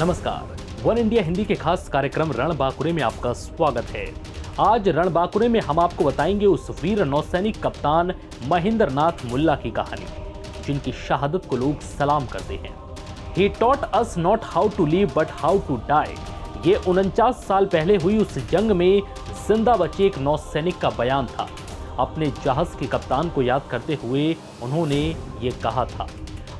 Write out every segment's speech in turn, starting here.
नमस्कार, one India Hindi के खास कार्यक्रम रणबांकुरे में आपका स्वागत है। आज रणबांकुरे में हम आपको बताएंगे उस वीर नौसैनिक कप्तान महेंद्र नाथ मुल्ला की कहानी, जिनकी शहादत को लोग सलाम करते हैं। He taught us not how to live but how to die। ये 49 साल पहले हुई उस जंग में जिंदा बचे एक नौसैनिक का बयान था। अपने जहाज के कप्तान को याद करते हुए उन्होंने ये कहा था,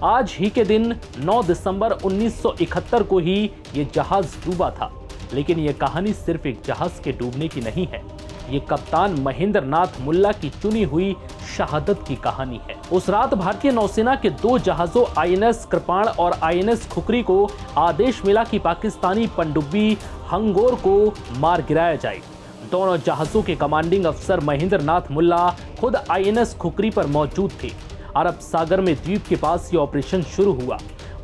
आज ही के दिन 9 दिसंबर 1971 को ही ये जहाज डूबा था। लेकिन ये कहानी सिर्फ एक जहाज के डूबने की नहीं है, ये कप्तान महेंद्र नाथ मुल्ला की चुनी हुई शहादत की कहानी है। उस रात भारतीय नौसेना के 2 जहाजों आईएनएस कृपाण और आईएनएस खुखरी को आदेश मिला कि पाकिस्तानी पनडुब्बी हंगोर को मार गिराया जाए। दोनों जहाजों के कमांडिंग अफसर महेंद्र नाथ मुल्ला खुद आईएनएस खुखरी पर मौजूद थे। अरब सागर में द्वीप के पास ये ऑपरेशन शुरू हुआ।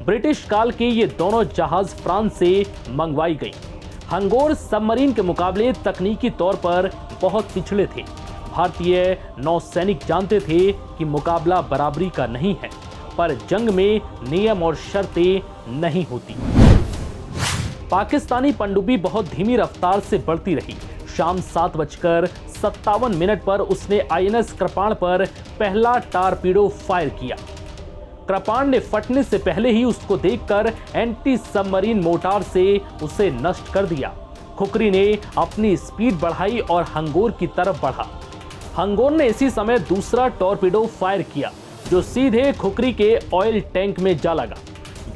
ब्रिटिश काल के ये दोनों जहाज फ्रांस से मंगवाई गई। हंगोर सबमरीन के मुकाबले तकनीकी तौर पर बहुत पिछड़े थे। भारतीय नौसैनिक जानते थे कि मुकाबला बराबरी का नहीं है, पर जंग में नियम और शर्तें नहीं होती। पाकिस्तानी पनडुब्बी बहुत धीमी रफ्तार से बढ़ती रही। शाम 7:57 पर उसने आईएनएस कृपाण पर पहला टारपीडो फायर किया। कृपाण ने फटने से पहले ही उसको देखकर एंटी सबमरीन मोटार से उसे नष्ट कर दिया। खुखरी ने अपनी स्पीड बढ़ाई और हंगोर की तरफ बढ़ा। हंगोर ने इसी समय दूसरा टॉर्पीडो फायर किया, जो सीधे खुखरी के ऑयल टैंक में जा लगा।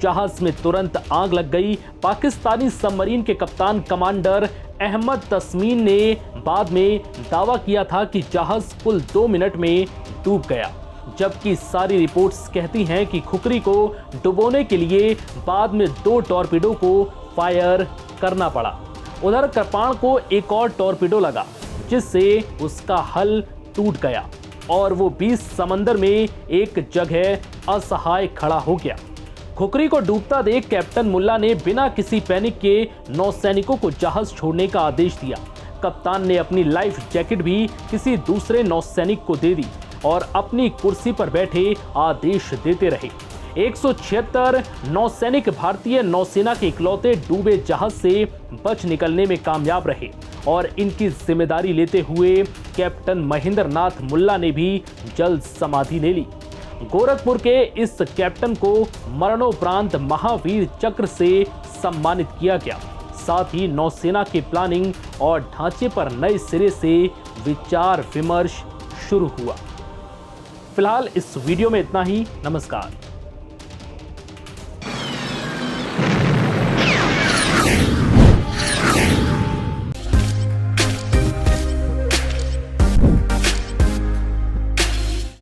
जहाज में तुरंत आग लग गई। पाकिस्तानी सबमरीन के कप्तान कमांडर अहमद तस्मीन ने बाद में दावा किया था कि जहाज कुल 2 मिनट में डूब गया, जबकि सारी रिपोर्ट्स कहती हैं कि खुखरी को डुबोने के लिए बाद में 2 टॉर्पीडो को फायर करना पड़ा। उधर कृपाण को एक और टॉर्पीडो लगा, जिससे उसका हल टूट गया और वो 20 समंदर में एक जगह असहाय खड़ा हो गया। खुखरी को डूबता देख कैप्टन मुल्ला ने बिना किसी पैनिक के नौसैनिकों को जहाज छोड़ने का आदेश दिया। कप्तान ने अपनी लाइफ जैकेट भी किसी दूसरे नौसैनिक को दे दी और अपनी कुर्सी पर बैठे आदेश देते रहे। 176 नौसैनिक भारतीय नौसेना के इकलौते डूबे जहाज से बच निकलने में कामयाब रहे और इनकी जिम्मेदारी लेते हुए कैप्टन महेंद्र नाथ मुल्ला ने भी जल्द समाधि ले ली। गोरखपुर के इस कैप्टन को मरणोपरांत महावीर चक्र से सम्मानित किया गया। साथ ही नौसेना के प्लानिंग और ढांचे पर नए सिरे से विचार विमर्श शुरू हुआ। फिलहाल इस वीडियो में इतना ही। नमस्कार।